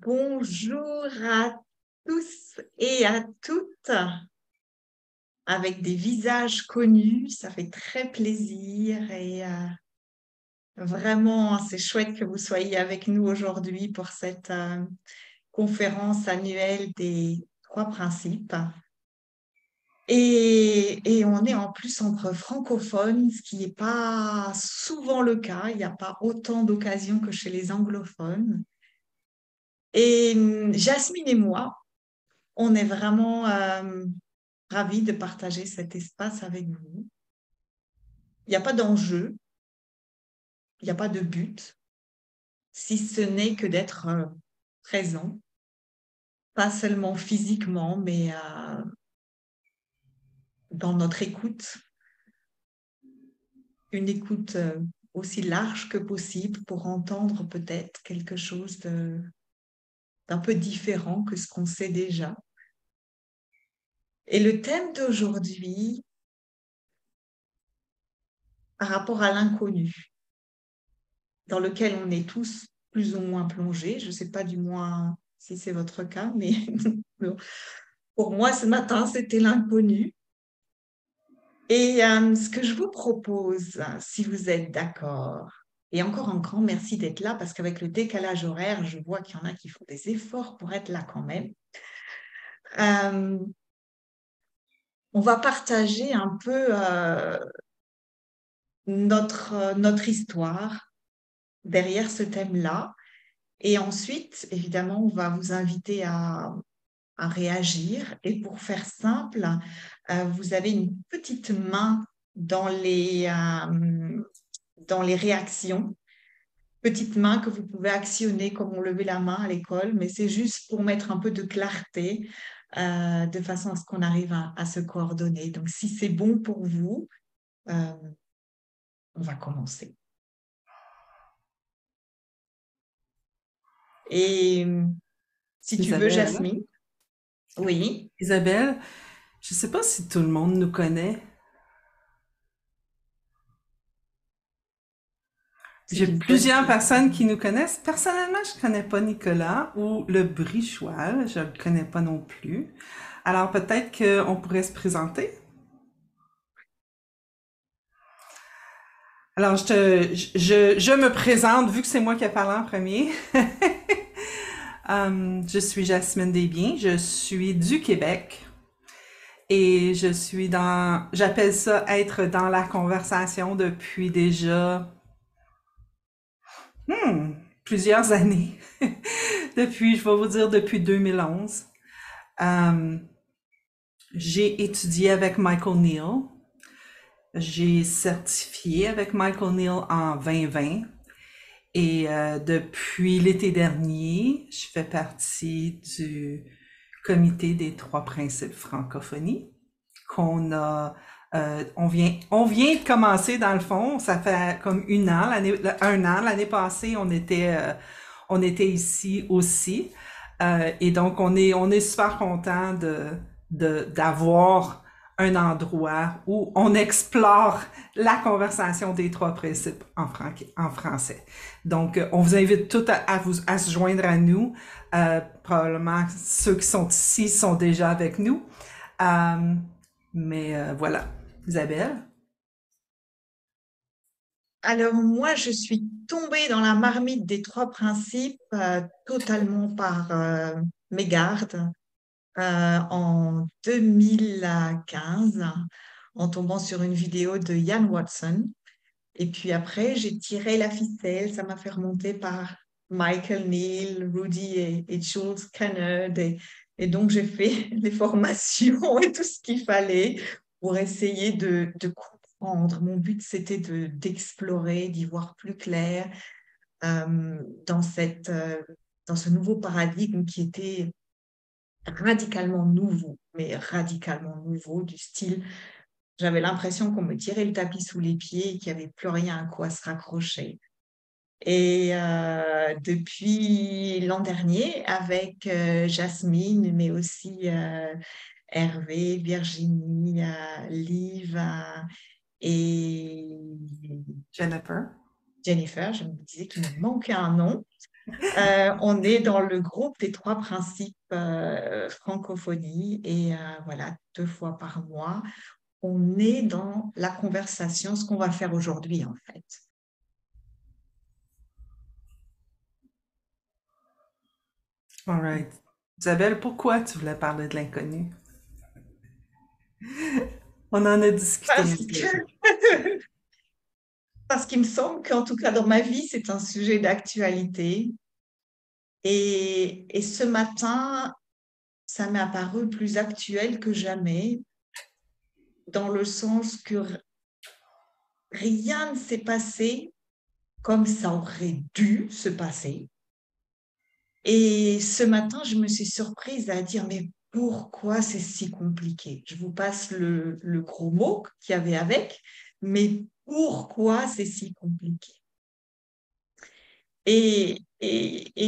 Bonjour à tous et à toutes, avec des visages connus, ça fait très plaisir et vraiment c'est chouette que vous soyez avec nous aujourd'hui pour cette conférence annuelle des trois principes. Et on est en plus entre francophones, ce qui n'est pas souvent le cas, il n'y a pas autant d'occasions que chez les anglophones. Et Jasmine et moi, on est vraiment ravis de partager cet espace avec vous. Il n'y a pas d'enjeu, il n'y a pas de but, si ce n'est que d'être présent, pas seulement physiquement, mais dans notre écoute, une écoute aussi large que possible pour entendre peut-être quelque chose d'un peu différent que ce qu'on sait déjà. Et le thème d'aujourd'hui, par rapport à l'inconnu, dans lequel on est tous plus ou moins plongés. Je ne sais pas du moins si c'est votre cas, mais pour moi, ce matin, c'était l'inconnu. Et ce que je vous propose, si vous êtes d'accord, et encore un grand merci d'être là, parce qu'avec le décalage horaire, je vois qu'il y en a qui font des efforts pour être là quand même. Euh, on va partager un peu notre histoire derrière ce thème-là. Et ensuite, évidemment, on va vous inviter à réagir. Et pour faire simple, vous avez une petite main dans les réactions. Petite main que vous pouvez actionner comme on levait la main à l'école, mais c'est juste pour mettre un peu de clarté de façon à ce qu'on arrive à se coordonner. Donc, si c'est bon pour vous, euh, on va commencer. Et si tu veux, Isabelle, Jasmine, oui. Isabelle, je ne sais pas si tout le monde nous connaît. J'ai C'est une bonne plusieurs question. personnes qui nous connaissent. Personnellement, je ne connais pas Nicolas ou le Brichois, je ne le connais pas non plus. Alors peut-être qu'on pourrait se présenter. Alors je me présente, vu que c'est moi qui ai parlé en premier. Je suis Jasmine Desbiens, je suis du Québec et j'appelle ça être dans la conversation depuis déjà plusieurs années. Je vais vous dire depuis 2011. Euh, j'ai étudié avec Michael Neal. J'ai certifié avec Michael Neal en 2020. Et depuis l'été dernier, je fais partie du comité des trois principes francophonie qu'on a on vient de commencer dans le fond, ça fait comme un an, l'année passée, on était ici aussi. Et donc, on est super content d'avoir un endroit où on explore la conversation des trois principes en français. Donc, on vous invite tous à se joindre à nous. Probablement, ceux qui sont ici sont déjà avec nous. Voilà. Isabelle? Alors moi, je suis tombée dans la marmite des trois principes totalement par mégarde en 2015 en tombant sur une vidéo de Ian Watson. Et puis après, j'ai tiré la ficelle, ça m'a fait remonter par Michael Neal, Rudy et Jules Kennard. Et donc, j'ai fait les formations et tout ce qu'il fallait pour essayer de comprendre. Mon but, c'était d'explorer, d'y voir plus clair euh, dans dans ce nouveau paradigme qui était radicalement nouveau, mais radicalement nouveau, du style j'avais l'impression qu'on me tirait le tapis sous les pieds et qu'il n'y avait plus rien à quoi se raccrocher. Et depuis l'an dernier, avec Jasmine, mais aussi Hervé, Virginie, Liv et Jennifer? Jennifer, je me disais qu'il me manquait un nom. On est dans le groupe des trois principes francophonie et voilà, 2 fois par mois, on est dans la conversation, ce qu'on va faire aujourd'hui en fait. All right. Isabelle, pourquoi tu voulais parler de l'inconnu? On en a discuté un Parce peu. que, parce qu'il me semble qu'en tout cas dans ma vie, c'est un sujet d'actualité. Et ce matin, ça m'est apparu plus actuel que jamais, dans le sens que rien ne s'est passé comme ça aurait dû se passer. Et ce matin, je me suis surprise à dire, mais pourquoi c'est si compliqué? Je vous passe le gros mot qu'il y avait avec, mais pourquoi c'est si compliqué? Et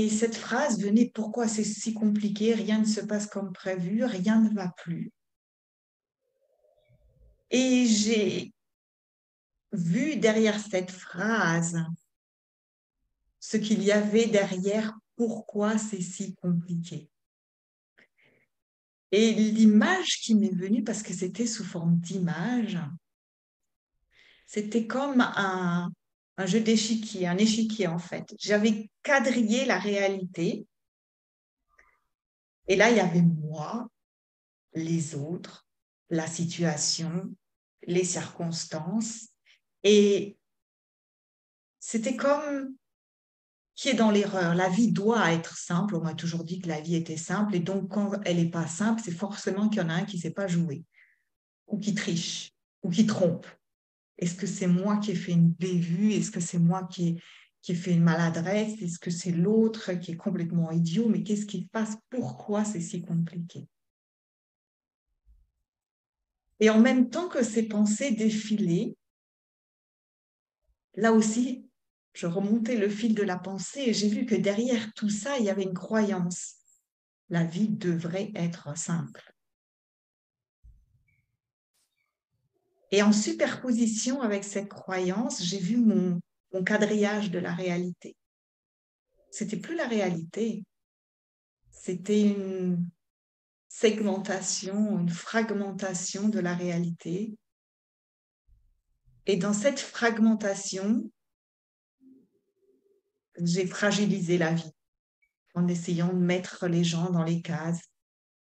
cette phrase venait, pourquoi c'est si compliqué? Rien ne se passe comme prévu, rien ne va plus. Et j'ai vu derrière cette phrase ce qu'il y avait derrière, pourquoi c'est si compliqué. Et l'image qui m'est venue, parce que c'était sous forme d'image, c'était comme un jeu d'échiquier, un échiquier en fait. J'avais quadrillé la réalité et là, il y avait moi, les autres, la situation, les circonstances. Et c'était comme qui est dans l'erreur. La vie doit être simple. On m'a toujours dit que la vie était simple. Et donc, quand elle n'est pas simple, c'est forcément qu'il y en a un qui ne sait pas jouer, ou qui triche, ou qui trompe. Est-ce que c'est moi qui ai fait une bévue? Est-ce que c'est moi qui ai fait une maladresse? Est-ce que c'est l'autre qui est complètement idiot? Mais qu'est-ce qui se passe? Pourquoi c'est si compliqué? Et en même temps que ces pensées défilaient, là aussi, je remontais le fil de la pensée et j'ai vu que derrière tout ça, il y avait une croyance. La vie devrait être simple. Et en superposition avec cette croyance, j'ai vu mon quadrillage de la réalité. C'était plus la réalité, c'était une segmentation, une fragmentation de la réalité. Et dans cette fragmentation, j'ai fragilisé la vie en essayant de mettre les gens dans les cases.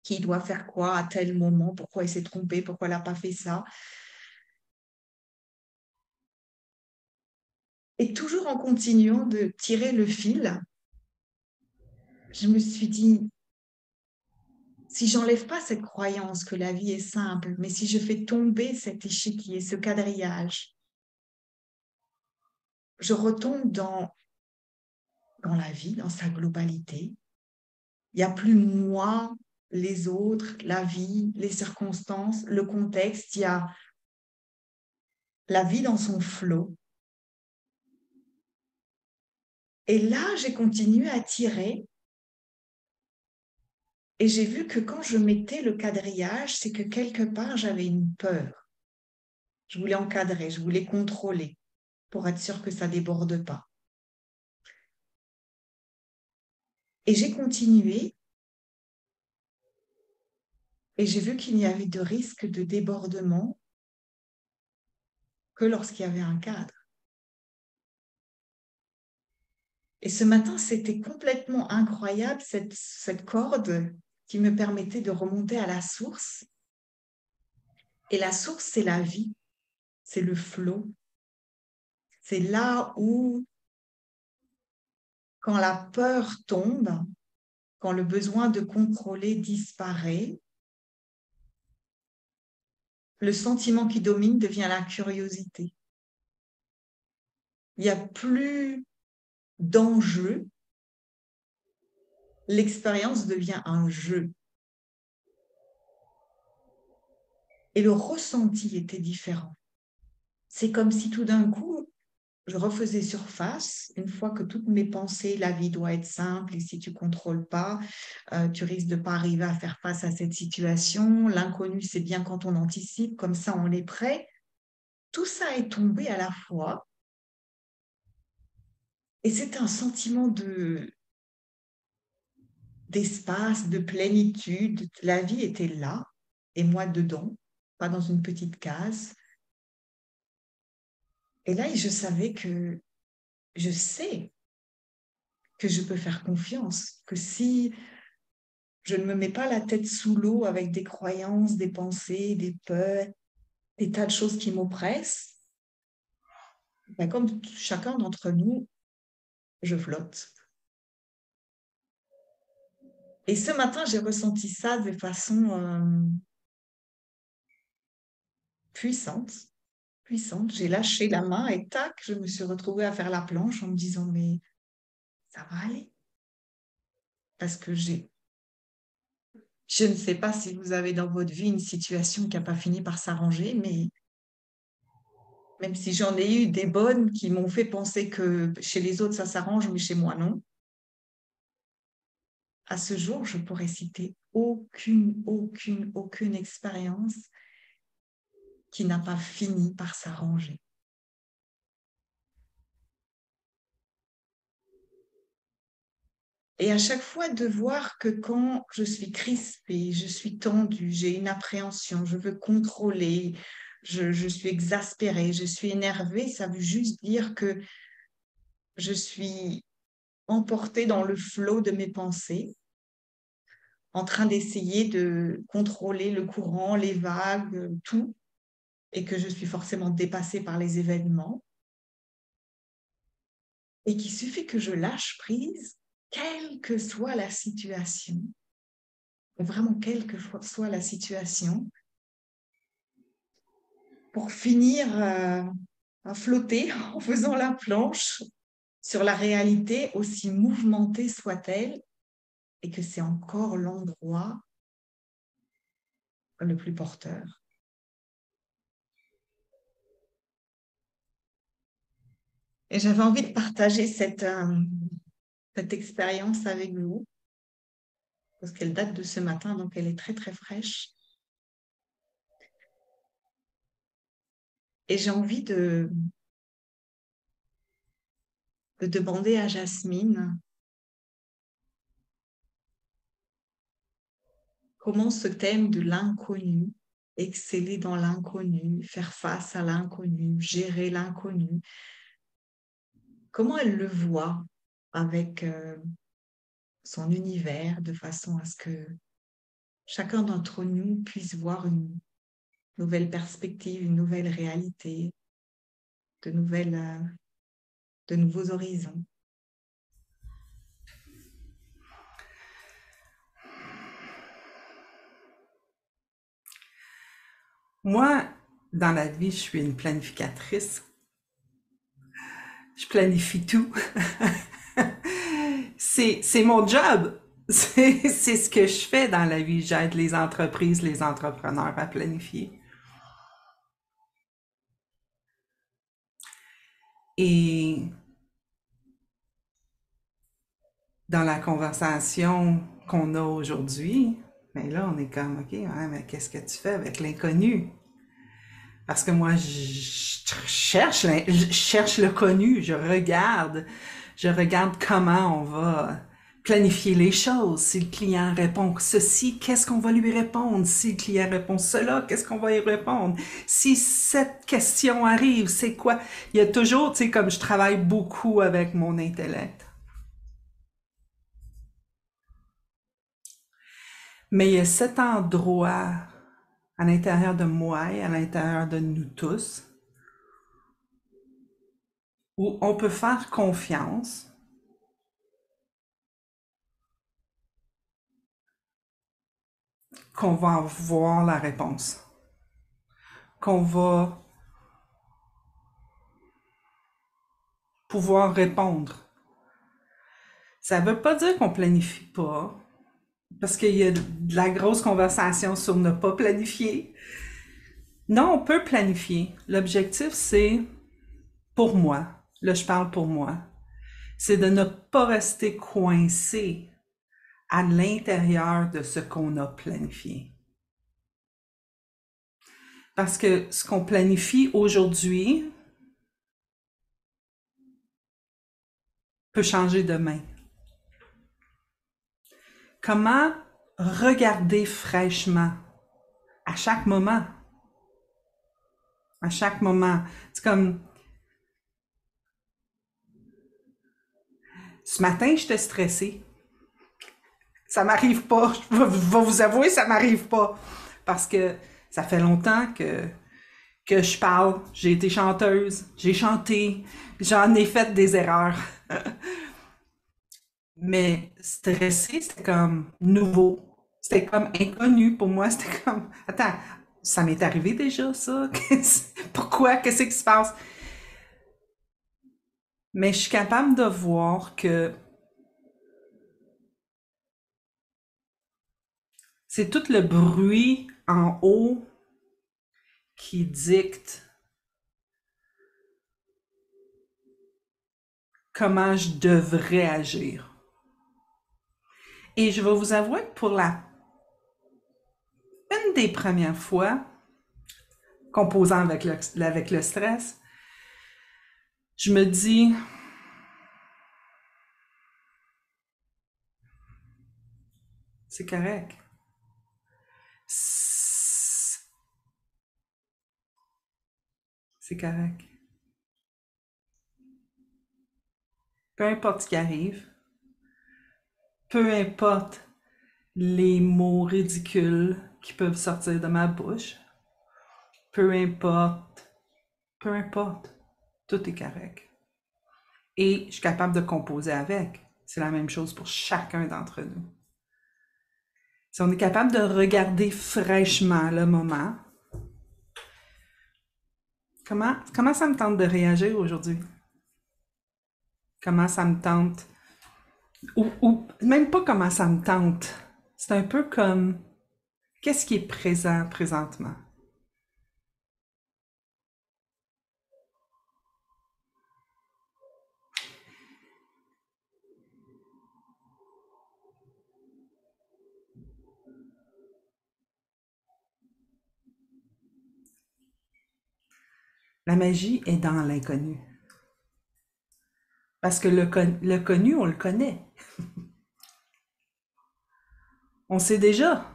Qui doit faire quoi à tel moment? Pourquoi il s'est trompé? Pourquoi il n'a pas fait ça? Et toujours en continuant de tirer le fil, je me suis dit, si j'enlève pas cette croyance que la vie est simple, mais si je fais tomber cet échiquier, ce quadrillage, je retombe dans la vie, dans sa globalité. Il n'y a plus moi, les autres, la vie, les circonstances, le contexte. Il y a la vie dans son flot. Et là, j'ai continué à tirer et j'ai vu que quand je mettais le quadrillage, c'est que quelque part, j'avais une peur. Je voulais encadrer, je voulais contrôler pour être sûre que ça ne déborde pas. Et j'ai continué et j'ai vu qu'il n'y avait de risque de débordement que lorsqu'il y avait un cadre. Et ce matin, c'était complètement incroyable, cette corde qui me permettait de remonter à la source. Et la source, c'est la vie, c'est le flot. C'est là où, quand la peur tombe, quand le besoin de contrôler disparaît, le sentiment qui domine devient la curiosité. Il n'y a plus d'enjeu, l'expérience devient un jeu. Et le ressenti était différent. C'est comme si tout d'un coup, je refaisais surface, une fois que toutes mes pensées, la vie doit être simple et si tu ne contrôles pas, tu risques de ne pas arriver à faire face à cette situation. L'inconnu, c'est bien quand on anticipe, comme ça on est prêt. Tout ça est tombé à la fois Et c'était un sentiment d'espace, de plénitude. La vie était là, et moi dedans, pas dans une petite case. Et là, je sais que je peux faire confiance, que si je ne me mets pas la tête sous l'eau avec des croyances, des pensées, des peurs, des tas de choses qui m'oppressent, ben comme chacun d'entre nous, je flotte. Et ce matin, j'ai ressenti ça de façon puissante, puissante. J'ai lâché la main et tac, je me suis retrouvée à faire la planche en me disant, mais ça va aller. Parce que je ne sais pas si vous avez dans votre vie une situation qui n'a pas fini par s'arranger, mais même si j'en ai eu des bonnes qui m'ont fait penser que chez les autres ça s'arrange, mais chez moi non, à ce jour, je pourrais citer aucune expérience qui n'a pas fini par s'arranger. Et à chaque fois de voir que quand je suis crispée, je suis tendue, j'ai une appréhension, je veux contrôler, je suis exaspérée, je suis énervée, ça veut juste dire que je suis emportée dans le flot de mes pensées, en train d'essayer de contrôler le courant, les vagues, tout, et que je suis forcément dépassée par les événements, et qu'il suffit que je lâche prise, quelle que soit la situation, vraiment quelle que soit la situation, pour finir à flotter en faisant la planche sur la réalité, aussi mouvementée soit-elle, et que c'est encore l'endroit le plus porteur. Et j'avais envie de partager cette expérience avec vous, parce qu'elle date de ce matin, donc elle est très très fraîche. Et j'ai envie de demander à Jasmine comment ce thème de l'inconnu, exceller dans l'inconnu, faire face à l'inconnu, gérer l'inconnu, comment elle le voit avec son univers de façon à ce que chacun d'entre nous puisse voir une nouvelle perspective, une nouvelle réalité, de de nouveaux horizons. Moi, dans la vie, je suis une planificatrice. Je planifie tout. C'est mon job. C'est ce que je fais dans la vie. J'aide les entreprises, les entrepreneurs à planifier. Et dans la conversation qu'on a aujourd'hui, ben là, on est comme, OK, ouais, mais qu'est-ce que tu fais avec l'inconnu? Parce que moi, je cherche le connu, je regarde comment on va planifier les choses. Si le client répond ceci, qu'est-ce qu'on va lui répondre? Si le client répond cela, qu'est-ce qu'on va y répondre? Si cette question arrive, c'est quoi? Il y a toujours, tu sais, comme je travaille beaucoup avec mon intellect. Mais il y a cet endroit à l'intérieur de moi et à l'intérieur de nous tous où on peut faire confiance qu'on va voir la réponse, qu'on va pouvoir répondre. Ça ne veut pas dire qu'on planifie pas, parce qu'il y a de la grosse conversation sur ne pas planifier. Non, on peut planifier. L'objectif, c'est, pour moi, là je parle pour moi, c'est de ne pas rester coincé à l'intérieur de ce qu'on a planifié. Parce que ce qu'on planifie aujourd'hui peut changer demain? Comment regarder fraîchement à chaque moment? À chaque moment. C'est comme, ce matin, j'étais stressée. Ça m'arrive pas. Je vais vous avouer, ça m'arrive pas. Parce que ça fait longtemps que je parle. J'ai été chanteuse, j'ai chanté, j'en ai fait des erreurs. Mais stressé, c'était comme nouveau. C'était comme inconnu pour moi. C'était comme, attends, ça m'est arrivé déjà, ça? Pourquoi? Qu'est-ce qui se passe? Mais je suis capable de voir que c'est tout le bruit en haut qui dicte comment je devrais agir. Et je vais vous avouer que pour une des premières fois, composant avec le stress, je me dis, c'est correct. C'est correct. Peu importe ce qui arrive, peu importe les mots ridicules qui peuvent sortir de ma bouche, peu importe, tout est correct. Et je suis capable de composer avec. C'est la même chose pour chacun d'entre nous. Si on est capable de regarder fraîchement le moment, comment ça me tente de réagir aujourd'hui? Comment ça me tente? Ou même pas comment ça me tente. C'est un peu comme, qu'est-ce qui est présent présentement? La magie est dans l'inconnu. Parce que le connu, on le connaît. On sait déjà.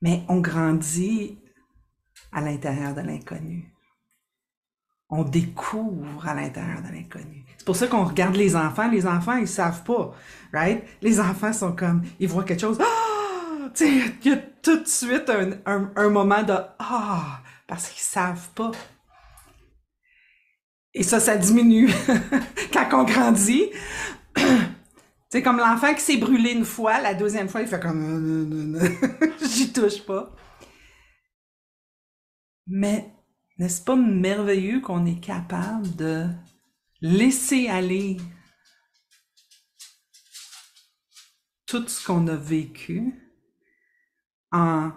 Mais on grandit à l'intérieur de l'inconnu. On découvre à l'intérieur de l'inconnu. C'est pour ça qu'on regarde les enfants. Les enfants, ils savent pas, right? Les enfants sont comme, ils voient quelque chose. Ah! Tu sais, il y a tout de suite un moment de ah! Parce qu'ils savent pas. Et ça diminue quand on grandit. C'est comme l'enfant qui s'est brûlé une fois, la deuxième fois, il fait comme j'y touche pas. Mais n'est-ce pas merveilleux qu'on est capable de laisser aller tout ce qu'on a vécu en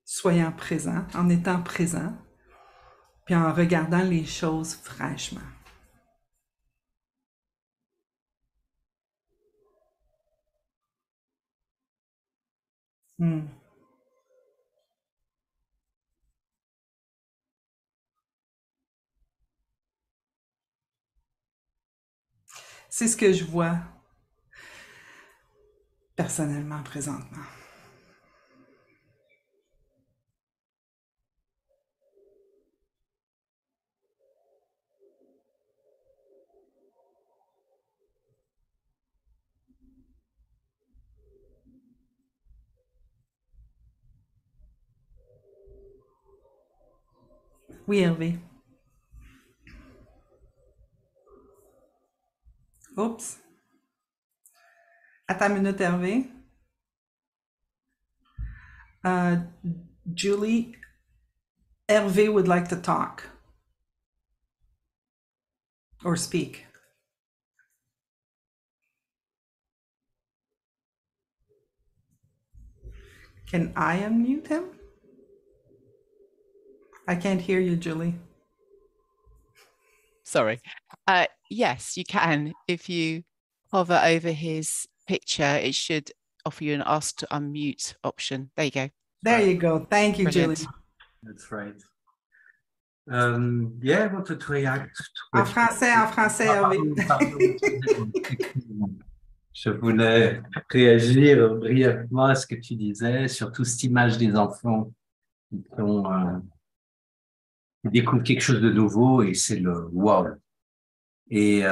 soyant présent, en étant présent, puis en regardant les choses fraîchement. C'est ce que je vois personnellement présentement. Oui, Hervé. Oups. À ta minute, Hervé. Julie, Hervé would like to talk or speak. Can I unmute him? I can't hear you, Julie. Sorry. Yes, you can. If you hover over his picture, it should offer you an ask to unmute option. There you go. There you go. Thank you, Brilliant. Julie. That's right. Yeah, I wanted to react to En it. français, Hervé. Pardon, excuse-moi. Je voulais réagir brièvement à ce que tu disais, surtout cette image des enfants qui, qui découvrent quelque chose de nouveau et c'est le wow. Et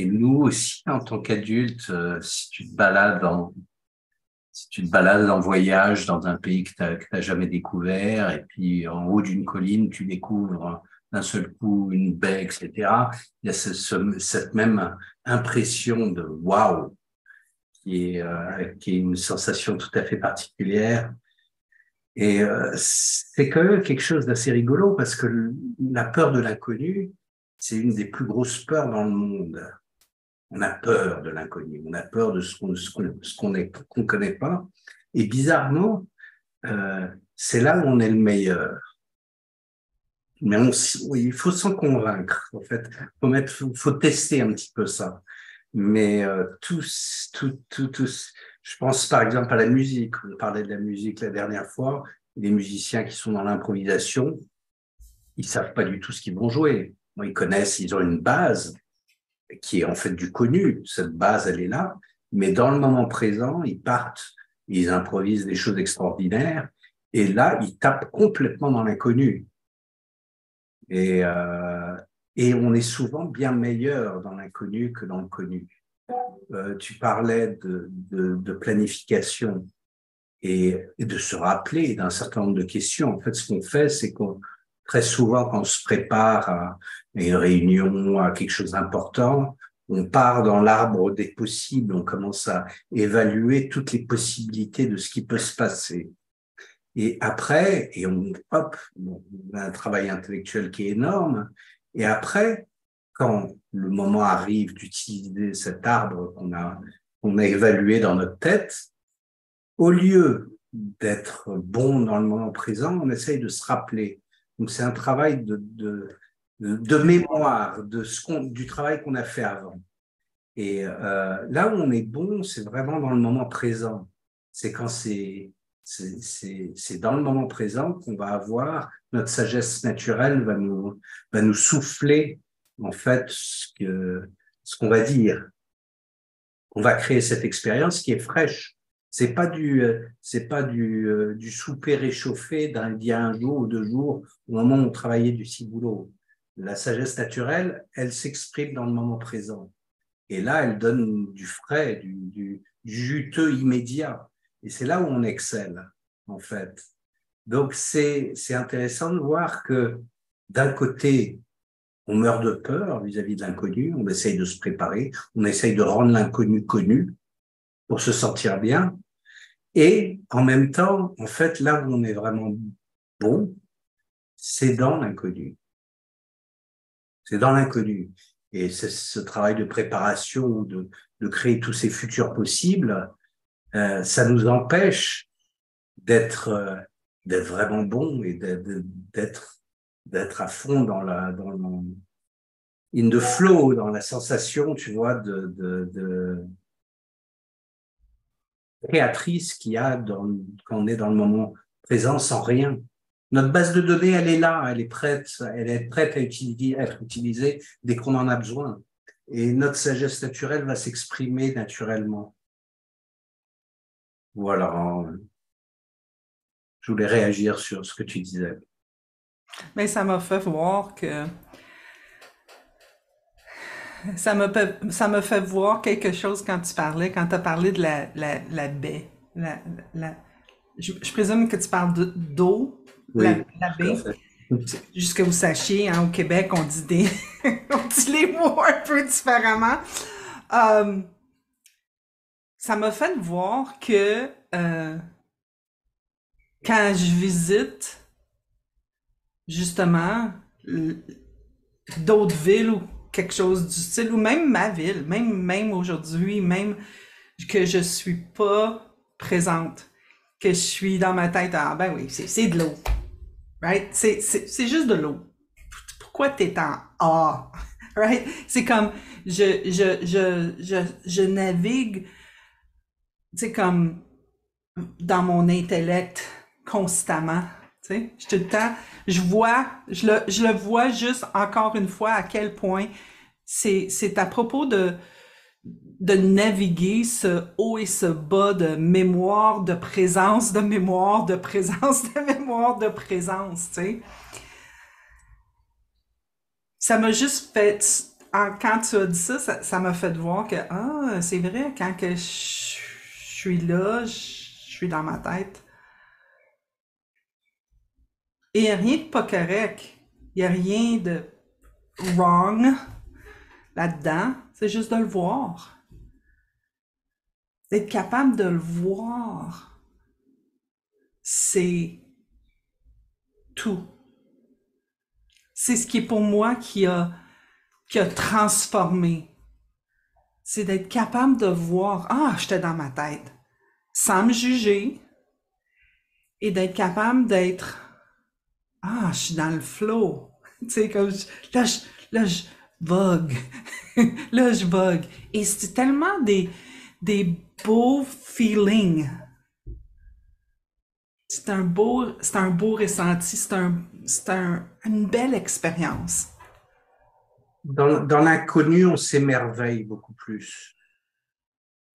nous aussi, en tant qu'adultes, si tu te balades en voyage dans un pays que t'as jamais découvert, et puis en haut d'une colline, tu découvres d'un seul coup une baie, etc. Il y a cette même impression de waouh qui est une sensation tout à fait particulière. Et c'est quand même quelque chose d'assez rigolo parce que la peur de l'inconnu, c'est une des plus grosses peurs dans le monde. On a peur de l'inconnu, on a peur de ce qu'on connaît pas. Et bizarrement, c'est là où on est le meilleur. Mais il faut s'en convaincre, en fait. Faut tester un petit peu ça. Mais je pense par exemple à la musique. On parlait de la musique la dernière fois. Les musiciens qui sont dans l'improvisation, ils savent pas du tout ce qu'ils vont jouer. Bon, ils ont une base qui est en fait du connu. Cette base, elle est là. Mais dans le moment présent, ils partent, ils improvisent des choses extraordinaires. Et là, ils tapent complètement dans l'inconnu. Et on est souvent bien meilleur dans l'inconnu que dans le connu. Tu parlais de planification et de se rappeler d'un certain nombre de questions. En fait, ce qu'on fait, c'est qu'on très souvent, quand on se prépare à une réunion, à quelque chose d'important, on part dans l'arbre des possibles, on commence à évaluer toutes les possibilités de ce qui peut se passer. Et après, on a un travail intellectuel qui est énorme. Et après, quand le moment arrive d'utiliser cet arbre qu'on a évalué dans notre tête, au lieu d'être bon dans le moment présent, on essaye de se rappeler. Donc c'est un travail de mémoire du travail qu'on a fait avant. Et là où on est bon, c'est vraiment dans le moment présent. C'est quand c'est dans le moment présent qu'on va avoir notre sagesse naturelle va nous souffler en fait ce qu'on va dire. On va créer cette expérience qui est fraîche. C'est pas du souper réchauffé d'il y a un jour ou 2 jours au moment où on travaillait du ciboulot. La sagesse naturelle, elle s'exprime dans le moment présent. Et là, elle donne du frais, du juteux immédiat. Et c'est là où on excelle, en fait. Donc, c'est intéressant de voir que, d'un côté, on meurt de peur vis-à-vis de l'inconnu, on essaye de se préparer, on essaye de rendre l'inconnu connu pour se sentir bien. Et en même temps, en fait, là où on est vraiment bon, c'est dans l'inconnu. C'est dans l'inconnu. Et c'est ce travail de préparation, de créer tous ces futurs possibles, ça nous empêche d'être vraiment bon et d'être à fond dans in the flow, dans la sensation, tu vois, de créatrice qu'il y a quand on est dans le moment présent sans rien. Notre base de données, elle est là, elle est prête à être utilisée dès qu'on en a besoin. Et notre sagesse naturelle va s'exprimer naturellement. Voilà. Je voulais réagir sur ce que tu disais. Mais ça m'a fait voir que ça me fait voir quelque chose quand tu as parlé de la baie. Je présume que tu parles d'eau, Oui, la baie. tout à fait. Juste que vous sachiez, hein, au Québec, on dit on dit les mots un peu différemment. Ça m'a fait voir que quand je visite justement d'autres villes ou quelque chose du style, ou même ma ville, même aujourd'hui, même que je suis pas présente, que je suis dans ma tête, ah ben oui, c'est de l'eau, right? C'est juste de l'eau. Pourquoi t'es en A, right? C'est comme, je navigue, tu sais, comme dans mon intellect constamment, tu Tu sais, je suis tout le temps, je le vois juste encore une fois à quel point c'est à propos de naviguer ce haut et ce bas de mémoire, de présence, de mémoire, de présence, de mémoire, de présence, tu sais. Ça m'a juste fait, quand tu as dit ça, ça m'a fait voir que, ah, c'est vrai, quand que je suis là, je suis dans ma tête. Et il n'y a rien de pas correct. Il n'y a rien de wrong là-dedans. C'est juste de le voir. D'être capable de le voir, c'est tout. C'est ce qui est pour moi qui a transformé. C'est d'être capable de voir, ah, j'étais dans ma tête, sans me juger, et d'être capable d'être, ah, je suis dans le flow. Tu sais, comme, là, je vogue. Là, je vogue. Et c'est tellement des beaux feelings. C'est un beau ressenti, une belle expérience. Dans l'inconnu, on s'émerveille beaucoup plus.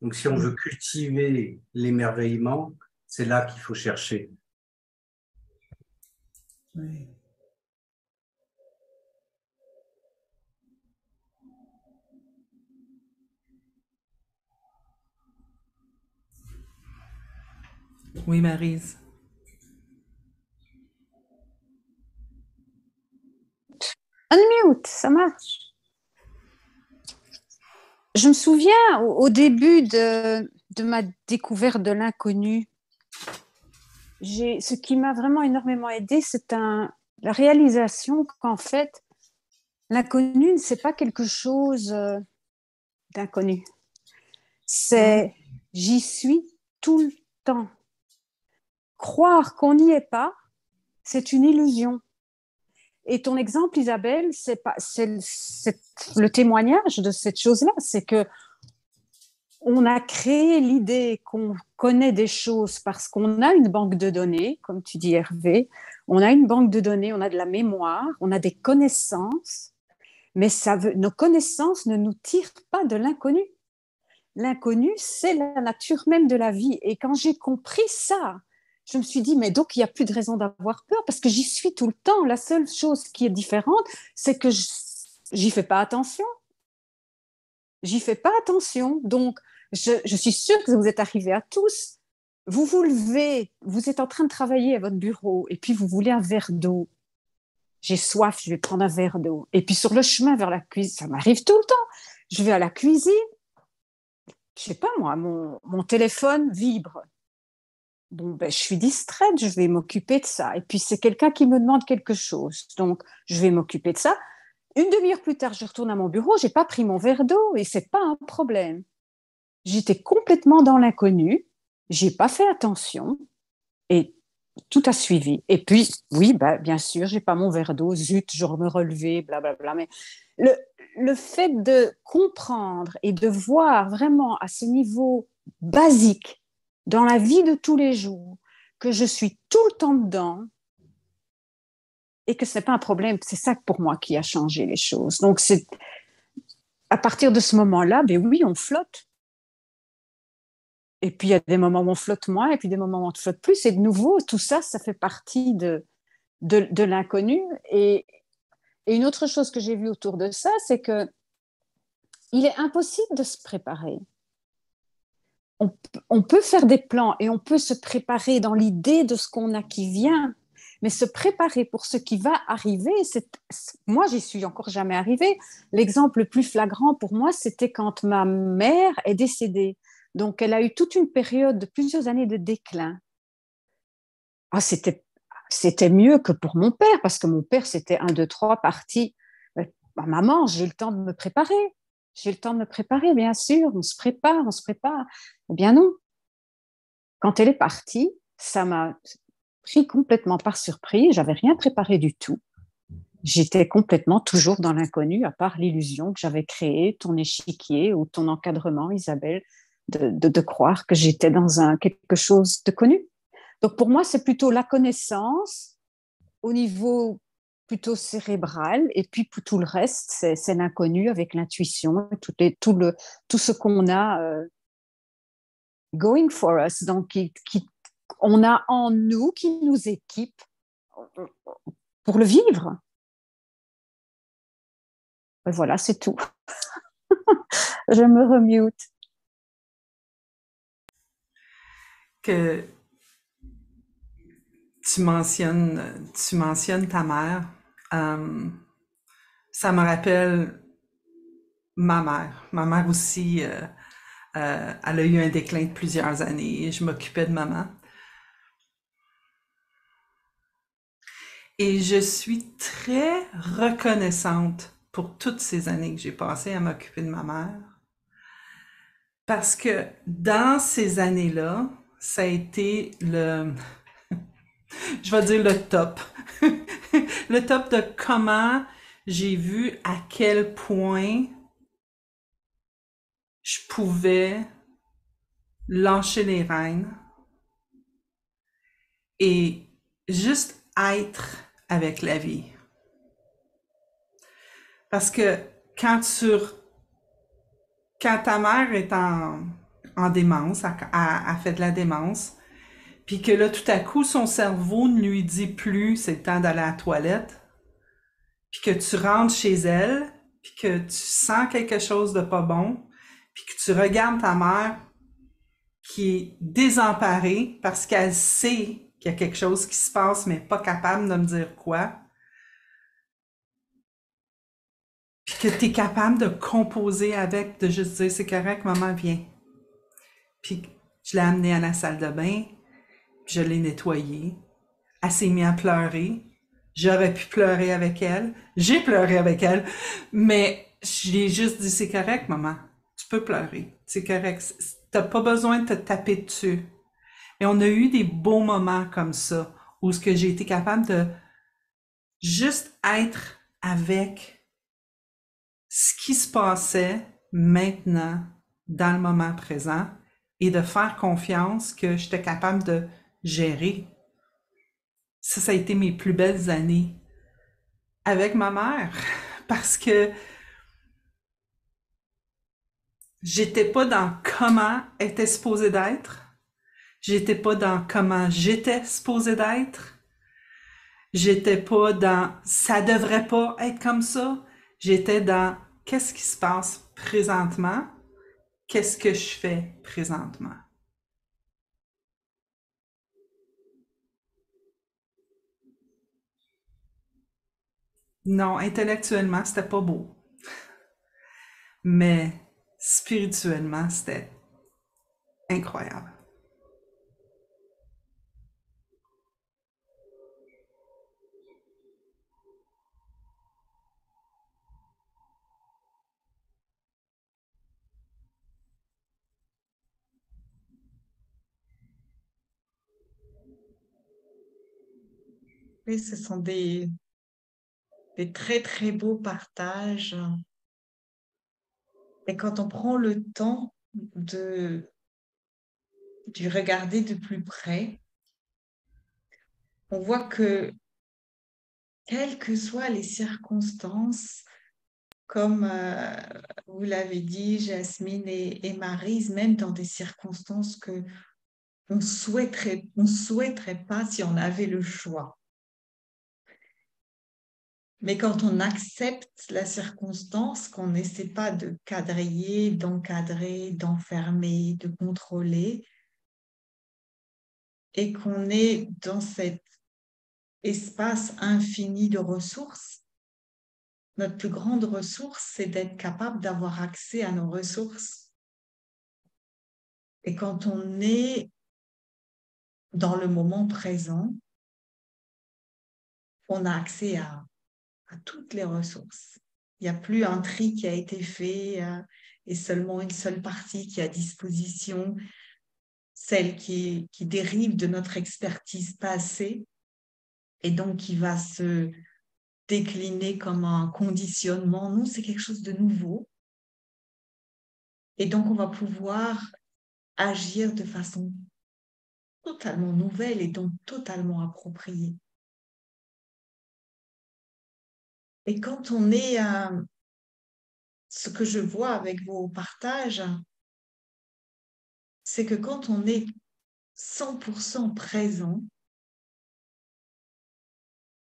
Donc, si on veut cultiver l'émerveillement, c'est là qu'il faut chercher. Oui. Oui, Maryse. Unmute, ça marche. Je me souviens au début de ma découverte de l'inconnu, ce qui m'a vraiment énormément aidée, c'est la réalisation qu'en fait, l'inconnu, c'est pas quelque chose d'inconnu. J'y suis tout le temps. Croire qu'on n'y est pas, c'est une illusion. Et ton exemple, Isabelle, c'est le témoignage de cette chose-là, c'est que on a créé l'idée qu'on connaît des choses parce qu'on a une banque de données, comme tu dis Hervé, on a une banque de données, on a de la mémoire, on a des connaissances, mais nos connaissances ne nous tirent pas de l'inconnu. L'inconnu, c'est la nature même de la vie. Et quand j'ai compris ça, je me suis dit, mais donc il n'y a plus de raison d'avoir peur parce que j'y suis tout le temps. La seule chose qui est différente, c'est que j'y fais pas attention. J'y fais pas attention. Donc, je suis sûre que vous êtes arrivés à tous. Vous vous levez, vous êtes en train de travailler à votre bureau et puis vous voulez un verre d'eau. J'ai soif, je vais prendre un verre d'eau. Et puis sur le chemin vers la cuisine, ça m'arrive tout le temps. Je vais à la cuisine, je sais pas moi, mon téléphone vibre. Bon, ben, je suis distraite, je vais m'occuper de ça. Et puis c'est quelqu'un qui me demande quelque chose. Donc, je vais m'occuper de ça. Une demi-heure plus tard, je retourne à mon bureau, j'ai pas pris mon verre d'eau et c'est pas un problème. J'étais complètement dans l'inconnu, j'ai pas fait attention et tout a suivi. Et puis, oui, bah, bien sûr, j'ai pas mon verre d'eau, zut, je me relever, blablabla. Mais le fait de comprendre et de voir vraiment à ce niveau basique dans la vie de tous les jours que je suis tout le temps dedans et que ce n'est pas un problème, c'est ça pour moi qui a changé les choses. Donc, c'est à partir de ce moment-là, ben oui, on flotte. Et puis, il y a des moments où on flotte moins, et puis des moments où on ne flotte plus. Et de nouveau, tout ça, ça fait partie de l'inconnu. Et une autre chose que j'ai vue autour de ça, c'est qu'il est impossible de se préparer. On peut faire des plans et on peut se préparer dans l'idée de ce qu'on a qui vient, mais se préparer pour ce qui va arriver, moi, j'y suis encore jamais arrivée. L'exemple le plus flagrant pour moi, c'était quand ma mère est décédée. Donc, elle a eu toute une période de plusieurs années de déclin. Ah, c'était mieux que pour mon père, parce que mon père, c'était 1, 2, 3 parties. Maman, j'ai le temps de me préparer. J'ai le temps de me préparer, bien sûr. On se prépare. Eh bien non. Quand elle est partie, ça m'a pris complètement par surprise. J'avais rien préparé du tout. J'étais complètement toujours dans l'inconnu, à part l'illusion que j'avais créée, ton échiquier ou ton encadrement, Isabelle, de croire que j'étais dans quelque chose de connu. Donc pour moi, c'est plutôt la connaissance au niveau plutôt cérébral, et puis pour tout le reste, c'est l'inconnu avec l'intuition, tout ce qu'on a going for us, donc on a en nous, qui nous équipe pour le vivre. Et voilà, c'est tout. Je me remute. Que tu mentionnes ta mère. Ça me rappelle ma mère. Ma mère aussi, elle a eu un déclin de plusieurs années et je m'occupais de maman. Et je suis très reconnaissante pour toutes ces années que j'ai passées à m'occuper de ma mère. Parce que dans ces années-là, ça a été je vais dire le top. Le top de comment j'ai vu à quel point je pouvais lâcher les rênes et juste être avec la vie. Parce que quand ta mère est en démence, elle fait de la démence, puis que là, tout à coup, son cerveau ne lui dit plus c'est le temps d'aller à la toilette, puis que tu rentres chez elle, puis que tu sens quelque chose de pas bon, puis que tu regardes ta mère qui est désemparée parce qu'elle sait qu'il y a quelque chose qui se passe, mais pas capable de me dire quoi, puis que tu es capable de composer avec, de juste dire c'est correct, maman, viens. Puis je l'ai amenée à la salle de bain, puis je l'ai nettoyée. Elle s'est mise à pleurer. J'aurais pu pleurer avec elle. J'ai pleuré avec elle. Mais je lui ai juste dit, c'est correct, maman. Tu peux pleurer. C'est correct. T'as pas besoin de te taper dessus. Et on a eu des beaux moments comme ça, où ce que j'ai été capable de juste être avec ce qui se passait maintenant, dans le moment présent, et de faire confiance que j'étais capable de gérer. Ça a été mes plus belles années avec ma mère, parce que j'étais pas dans comment elle était supposée d'être, j'étais pas dans comment j'étais supposée d'être, j'étais pas dans ça devrait pas être comme ça, j'étais dans qu'est-ce qui se passe présentement, qu'est-ce que je fais présentement. Non, intellectuellement, c'était pas beau. Mais spirituellement, c'était incroyable. Oui, ce sont des très, très beaux partages. Et quand on prend le temps de regarder de plus près, on voit que, quelles que soient les circonstances, comme vous l'avez dit, Jasmine et Maryse, même dans des circonstances que on souhaiterait pas si on avait le choix. Mais quand on accepte la circonstance, qu'on n'essaie pas de quadriller, d'encadrer, d'enfermer, de contrôler, et qu'on est dans cet espace infini de ressources, notre plus grande ressource, c'est d'être capable d'avoir accès à nos ressources. Et quand on est dans le moment présent, on a accès à toutes les ressources. Il n'y a plus un tri qui a été fait et seulement une seule partie qui est à disposition, celle qui dérive de notre expertise passée et donc qui va se décliner comme un conditionnement. Non, c'est quelque chose de nouveau. Et donc, on va pouvoir agir de façon totalement nouvelle et donc totalement appropriée. Et quand on est, ce que je vois avec vos partages, c'est que quand on est 100% présent,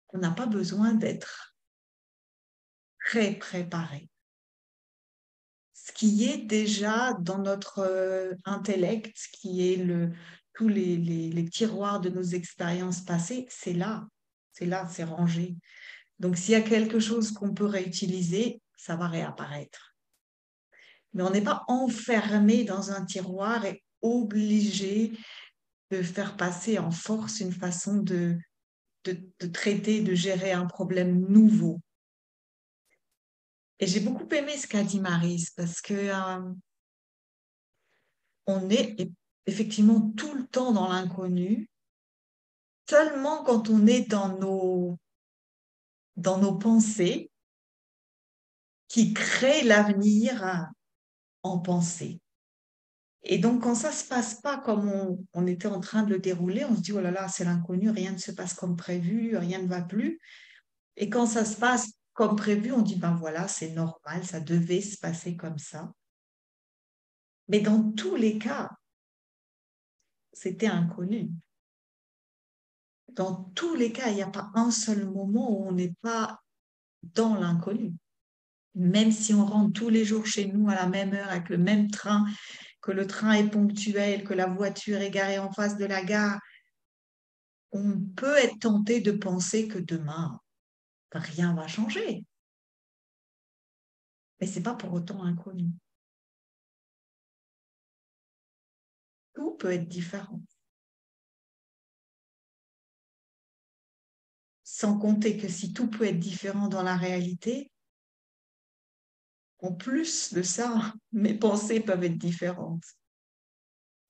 on n'a pas besoin d'être très préparé. Ce qui est déjà dans notre intellect, qui est tous les tiroirs de nos expériences passées, c'est là, c'est rangé. Donc, s'il y a quelque chose qu'on peut réutiliser, ça va réapparaître. Mais on n'est pas enfermé dans un tiroir et obligé de faire passer en force une façon de traiter, de gérer un problème nouveau. Et j'ai beaucoup aimé ce qu'a dit Maryse parce que on est effectivement tout le temps dans l'inconnu, seulement quand on est dans nos pensées qui créent l'avenir en pensée. Et donc, quand ça ne se passe pas comme on était en train de le dérouler, on se dit, oh là là, c'est l'inconnu, rien ne se passe comme prévu, rien ne va plus. Et quand ça se passe comme prévu, on dit, ben voilà, c'est normal, ça devait se passer comme ça. Mais dans tous les cas, c'était inconnu. Dans tous les cas, il n'y a pas un seul moment où on n'est pas dans l'inconnu. Même si on rentre tous les jours chez nous à la même heure avec le même train, que le train est ponctuel, que la voiture est garée en face de la gare, on peut être tenté de penser que demain, rien va changer. Mais ce n'est pas pour autant inconnu. Tout peut être différent. Sans compter que si tout peut être différent dans la réalité, en plus de ça, mes pensées peuvent être différentes.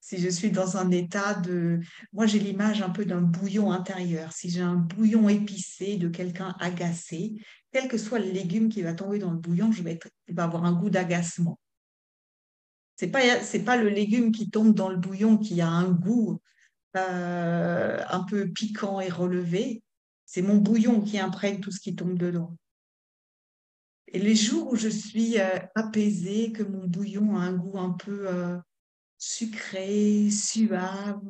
Si je suis dans un état de... Moi, j'ai l'image un peu d'un bouillon intérieur. Si j'ai un bouillon épicé de quelqu'un agacé, quel que soit le légume qui va tomber dans le bouillon, il va avoir un goût d'agacement. C'est pas le légume qui tombe dans le bouillon qui a un goût un peu piquant et relevé. C'est mon bouillon qui imprègne tout ce qui tombe dedans. Et les jours où je suis apaisée, que mon bouillon a un goût un peu sucré, suave,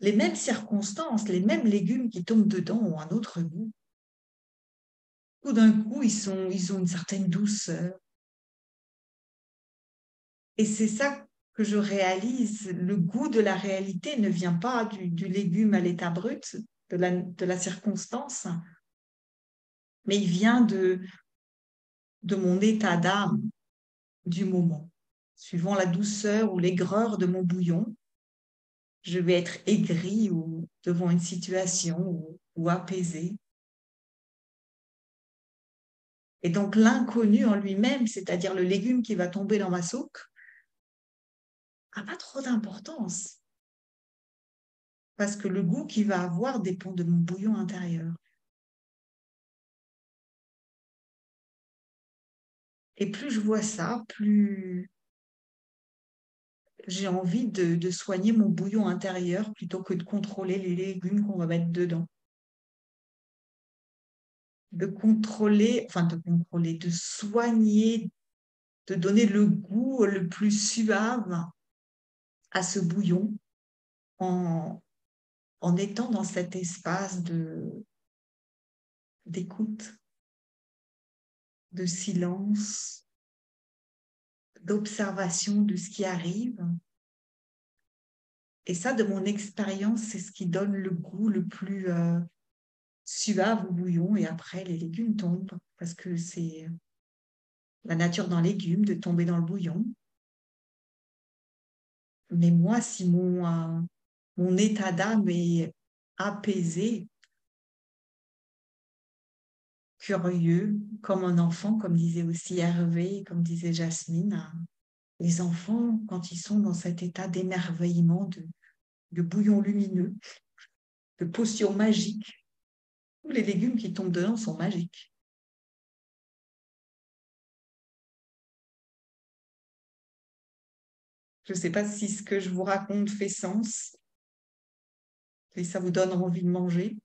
les mêmes circonstances, les mêmes légumes qui tombent dedans ont un autre goût. Tout d'un coup, ils ont une certaine douceur. Et c'est ça que je réalise. Le goût de la réalité ne vient pas du légume à l'état brut, de la circonstance, mais il vient de mon état d'âme du moment. Suivant la douceur ou l'aigreur de mon bouillon, je vais être aigri ou devant une situation ou apaisé. Et donc l'inconnu en lui-même, c'est-à-dire le légume qui va tomber dans ma soupe, n'a pas trop d'importance parce que le goût qu'il va avoir dépend de mon bouillon intérieur. Et plus je vois ça, plus j'ai envie de soigner mon bouillon intérieur plutôt que de contrôler les légumes qu'on va mettre dedans. De contrôler, de soigner, de donner le goût le plus suave à ce bouillon en étant dans cet espace d'écoute, de silence, d'observation de ce qui arrive. Et ça, de mon expérience, c'est ce qui donne le goût le plus suave au bouillon. Et après, les légumes tombent parce que c'est la nature d'un légume de tomber dans le bouillon. Mais moi, si mon état d'âme est apaisé, curieux, comme un enfant, comme disait aussi Hervé, comme disait Jasmine, les enfants, quand ils sont dans cet état d'émerveillement, de bouillon lumineux, de potion magique, tous les légumes qui tombent dedans sont magiques. Je ne sais pas si ce que je vous raconte fait sens, et ça vous donne envie de manger.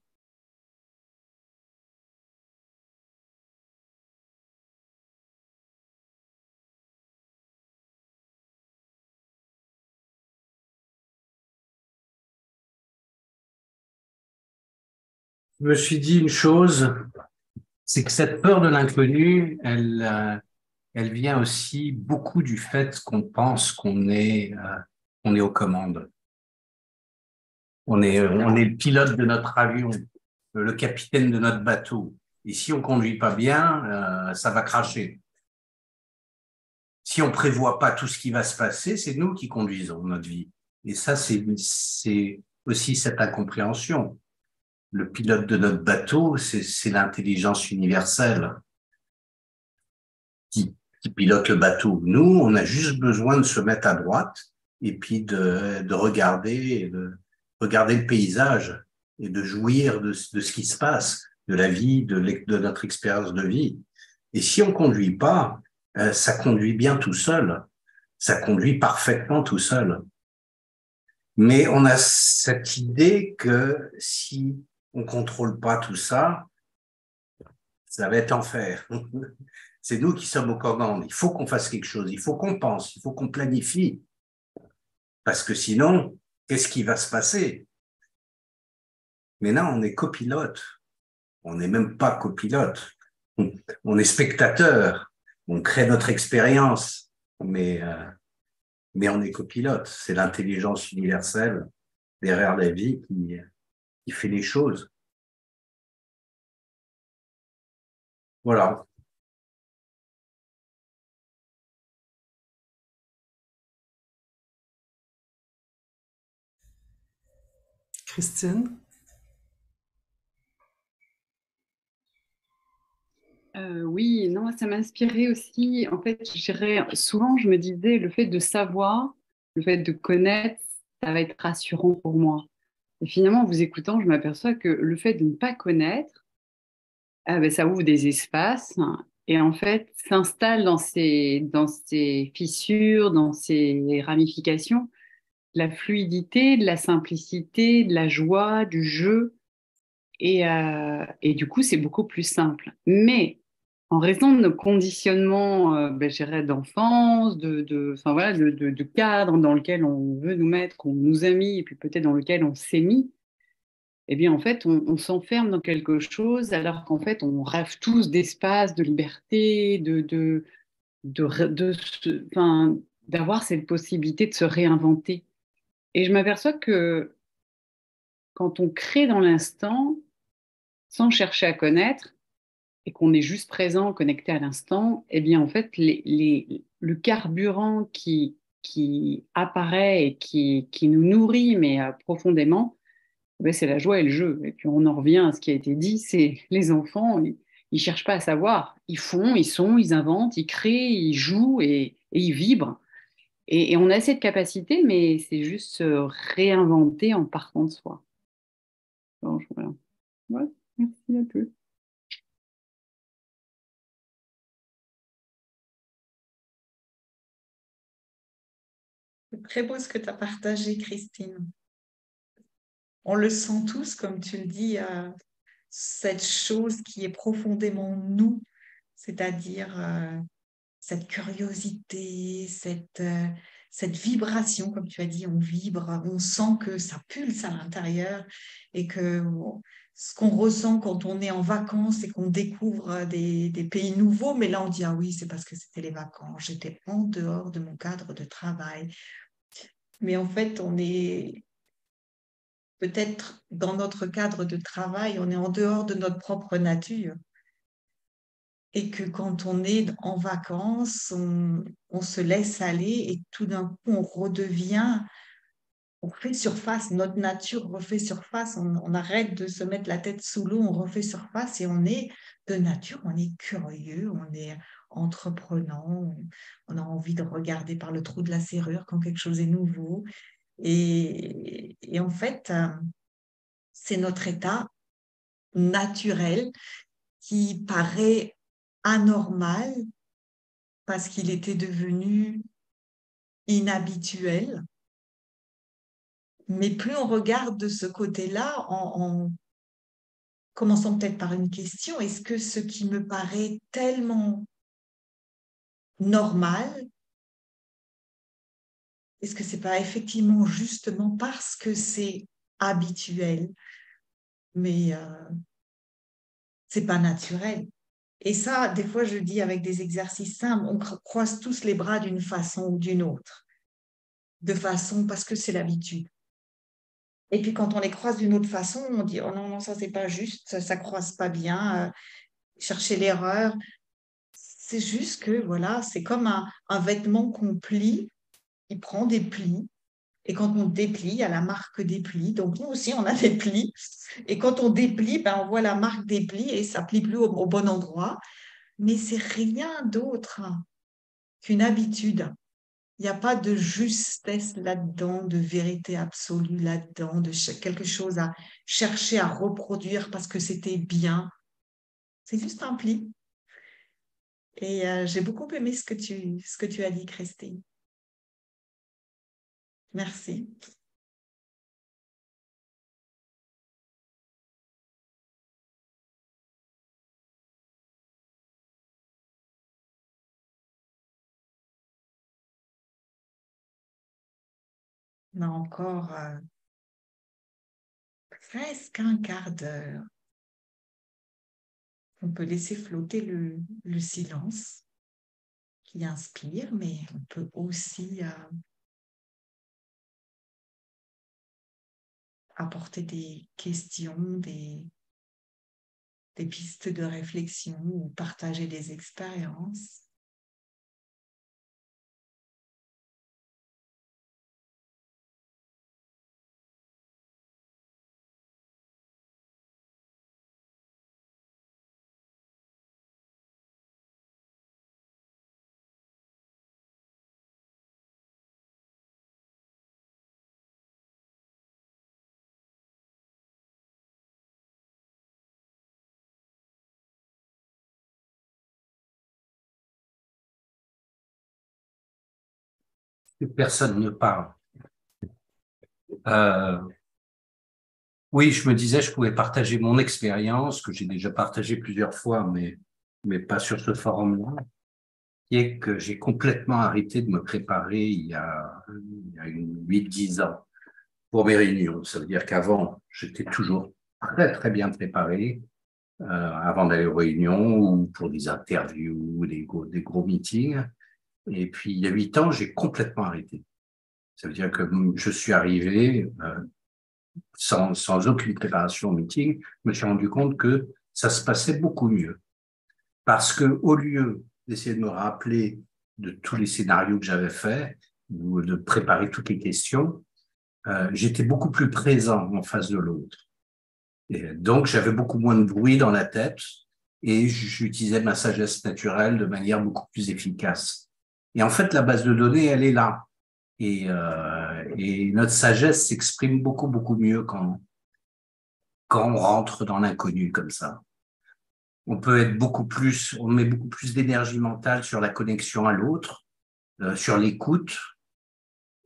Je me suis dit une chose, c'est que cette peur de l'inconnu, elle vient aussi beaucoup du fait qu'on pense on est aux commandes. On est le pilote de notre avion, le capitaine de notre bateau. Et si on conduit pas bien, ça va cracher. Si on prévoit pas tout ce qui va se passer, c'est nous qui conduisons notre vie. Et ça, c'est aussi cette incompréhension. Le pilote de notre bateau, c'est l'intelligence universelle qui pilote le bateau. Nous, on a juste besoin de se mettre à droite et puis de regarder le paysage et de jouir de ce qui se passe, de la vie, de notre expérience de vie. Et si on conduit pas, ça conduit bien tout seul. Ça conduit parfaitement tout seul. Mais on a cette idée que si on contrôle pas tout ça, ça va être enfer. C'est nous qui sommes aux commandes. Il faut qu'on fasse quelque chose. Il faut qu'on pense. Il faut qu'on planifie. Parce que sinon, qu'est-ce qui va se passer? Mais non, on est copilote. On n'est même pas copilote. On est spectateur. On crée notre expérience. Mais on est copilote. C'est l'intelligence universelle derrière la vie qui fait les choses. Voilà. Christine? Oui, non, ça m'inspirait aussi. En fait, je dirais, souvent, je me disais, le fait de savoir, le fait de connaître, ça va être rassurant pour moi. Et finalement, en vous écoutant, je m'aperçois que le fait de ne pas connaître, ah ben, ça ouvre des espaces et en fait, s'installe dans ces fissures, dans ces ramifications, la fluidité, de la simplicité, de la joie, du jeu. Et du coup, c'est beaucoup plus simple. Mais en raison de nos conditionnements, ben, je dirais, d'enfance, enfin, voilà, de cadre dans lequel on veut nous mettre, qu'on nous a mis, et puis peut-être dans lequel on s'est mis, eh bien, en fait, on s'enferme dans quelque chose, alors qu'en fait, on rêve tous d'espace, de liberté, enfin, d'avoir cette possibilité de se réinventer. Et je m'aperçois que quand on crée dans l'instant, sans chercher à connaître, et qu'on est juste présent, connecté à l'instant, eh bien, en fait, le carburant qui apparaît et qui nous nourrit, mais profondément, eh bien, c'est la joie et le jeu. Et puis, on en revient à ce qui a été dit, c'est les enfants, ils cherchent pas à savoir. Ils font, ils sont, ils inventent, ils créent, ils jouent et ils vibrent. Et on a cette capacité, mais c'est juste se réinventer en partant de soi. Donc, voilà. Ouais, merci à tous. C'est très beau ce que tu as partagé, Christine. On le sent tous, comme tu le dis, cette chose qui est profondément nous, c'est-à-dire cette curiosité, cette vibration, comme tu as dit, on vibre, on sent que ça pulse à l'intérieur et que ce qu'on ressent quand on est en vacances et qu'on découvre des pays nouveaux, mais là on dit, ah oui, c'est parce que c'était les vacances, j'étais en dehors de mon cadre de travail. Mais en fait, on est peut-être dans notre cadre de travail, on est en dehors de notre propre nature. Et que quand on est en vacances, on se laisse aller et tout d'un coup, on redevient, on refait surface, notre nature refait surface, on arrête de se mettre la tête sous l'eau, on refait surface et on est de nature, on est curieux, on est entreprenant, on a envie de regarder par le trou de la serrure quand quelque chose est nouveau. Et en fait, c'est notre état naturel qui paraît anormal parce qu'il était devenu inhabituel. Mais plus on regarde de ce côté-là, en commençant peut-être par une question, est-ce que ce qui me paraît tellement normal, est-ce que c'est pas effectivement justement parce que c'est habituel, mais c'est pas naturel. Et ça, des fois, je dis avec des exercices simples, on croise tous les bras d'une façon ou d'une autre, parce que c'est l'habitude. Et puis quand on les croise d'une autre façon, on dit oh non, non, ça c'est pas juste, ça croise pas bien, chercher l'erreur. C'est juste que voilà, c'est comme un vêtement qu'on plie, il prend des plis. Et quand on déplie, il y a la marque des plis. Donc, nous aussi, on a des plis. Et quand on déplie, ben, on voit la marque des plis et ça ne plie plus au bon endroit. Mais c'est rien d'autre qu'une habitude. Il n'y a pas de justesse là-dedans, de vérité absolue là-dedans, de quelque chose à chercher à reproduire parce que c'était bien. C'est juste un pli. Et j'ai beaucoup aimé ce que tu as dit, Christine. Merci. On a encore presque un quart d'heure. On peut laisser flotter le silence qui inspire, mais on peut aussi apporter des questions, des pistes de réflexion ou partager des expériences. Que personne ne parle. Euh, oui, je me disais, je pouvais partager mon expérience, que j'ai déjà partagée plusieurs fois, mais pas sur ce forum-là, qui est que j'ai complètement arrêté de me préparer il y a 8-10 ans pour mes réunions. Ça veut dire qu'avant, j'étais toujours très, très bien préparé avant d'aller aux réunions ou pour des interviews ou des gros meetings. Et puis, il y a 8 ans, j'ai complètement arrêté. Ça veut dire que je suis arrivé sans aucune préparation au meeting, je me suis rendu compte que ça se passait beaucoup mieux. Parce que au lieu d'essayer de me rappeler de tous les scénarios que j'avais faits ou de préparer toutes les questions, j'étais beaucoup plus présent en face de l'autre. Et donc, j'avais beaucoup moins de bruit dans la tête et j'utilisais ma sagesse naturelle de manière beaucoup plus efficace. Et en fait, la base de données, elle est là. Et notre sagesse s'exprime beaucoup, beaucoup mieux quand on rentre dans l'inconnu comme ça. On peut être on met beaucoup plus d'énergie mentale sur la connexion à l'autre, sur l'écoute.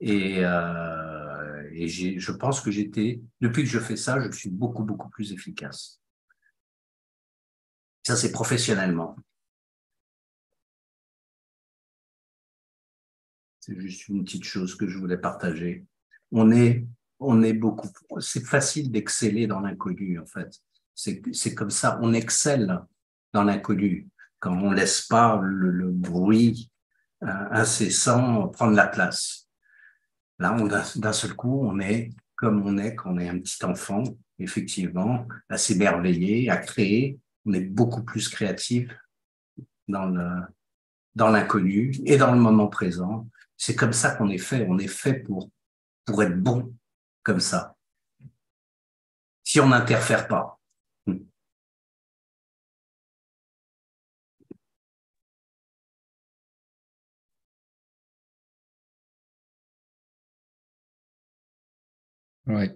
Et je pense que depuis que je fais ça, je suis beaucoup, beaucoup plus efficace. Ça, c'est professionnellement. C'est juste une petite chose que je voulais partager. C'est facile d'exceller dans l'inconnu, en fait. C'est comme ça, on excelle dans l'inconnu quand on laisse pas le bruit incessant prendre la place. Là, d'un seul coup, on est comme on est quand on est un petit enfant, effectivement, à s'émerveiller, à créer. On est beaucoup plus créatif dans l'inconnu et dans le moment présent. C'est comme ça qu'on est fait. On est fait pour être bon comme ça. Si on n'interfère pas. Oui,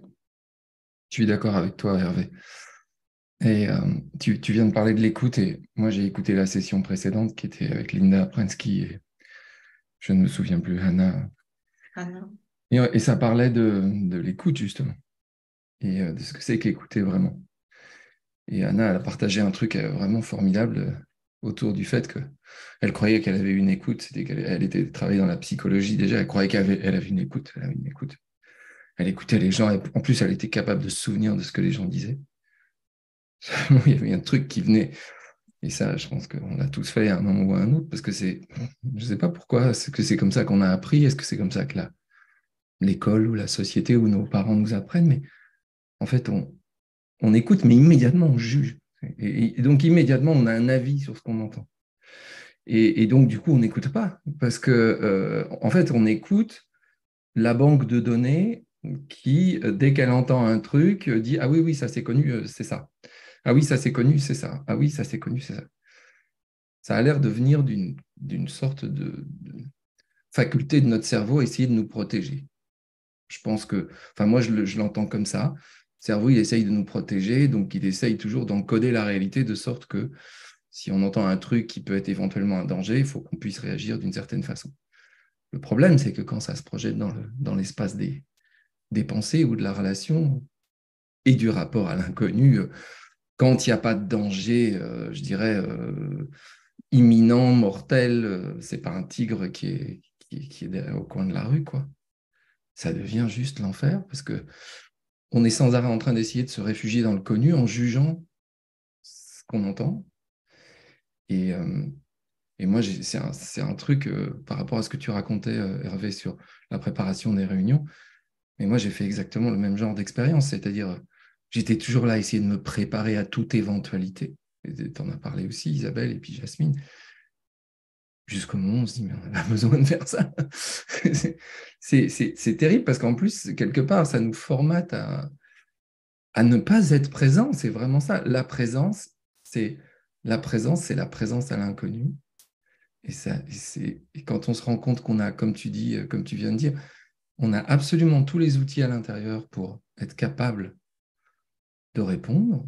je suis d'accord avec toi, Hervé. Et tu viens de parler de l'écoute, et moi j'ai écouté la session précédente qui était avec Linda Prensky et je ne me souviens plus, Hannah. Et ça parlait de l'écoute, justement, et de ce que c'est qu'écouter vraiment. Et Hannah, elle a partagé un truc vraiment formidable autour du fait qu'elle croyait qu'elle avait une écoute, c'était qu'elle était travaillée dans la psychologie déjà, elle croyait qu'elle avait une écoute, elle avait une écoute. Elle écoutait les gens, et en plus elle était capable de se souvenir de ce que les gens disaient. Il y avait un truc qui venait. Et ça, je pense qu'on l'a tous fait à un moment ou à un autre, parce que je ne sais pas pourquoi, est-ce que c'est comme ça qu'on a appris, est-ce que c'est comme ça que l'école ou la société ou nos parents nous apprennent, mais en fait, on écoute, mais immédiatement, on juge. Et donc, immédiatement, on a un avis sur ce qu'on entend. Et donc, du coup, on n'écoute pas, parce que, en fait, on écoute la banque de données qui, dès qu'elle entend un truc, dit: ah oui, oui, ça c'est connu, c'est ça. Ah oui, ça c'est connu, c'est ça. Ah oui, ça c'est connu, c'est ça. Ça a l'air de venir d'une sorte de faculté de notre cerveau à essayer de nous protéger. Je pense que, enfin, moi, je l'entends comme ça. Le cerveau, il essaye de nous protéger, donc il essaye toujours d'encoder la réalité de sorte que si on entend un truc qui peut être éventuellement un danger, il faut qu'on puisse réagir d'une certaine façon. Le problème, c'est que quand ça se projette dans l'espace des pensées ou de la relation et du rapport à l'inconnu, quand il n'y a pas de danger, je dirais, imminent, mortel, c'est pas un tigre qui est au coin de la rue, quoi. Ça devient juste l'enfer parce que on est sans arrêt en train d'essayer de se réfugier dans le connu en jugeant ce qu'on entend. Et, euh, et moi, c'est un truc par rapport à ce que tu racontais, Hervé, sur la préparation des réunions. Mais moi, j'ai fait exactement le même genre d'expérience, c'est-à-dire j'étais toujours là à essayer de me préparer à toute éventualité. Tu en as parlé aussi, Isabelle, et puis Jasmine. Jusqu'au moment où on se dit, mais on a besoin de faire ça. C'est terrible parce qu'en plus, quelque part, ça nous formate à ne pas être présent. C'est vraiment ça. C'est la présence à l'inconnu. Et quand on se rend compte qu'on a, comme tu dis, comme tu viens de dire, on a absolument tous les outils à l'intérieur pour être capable de répondre,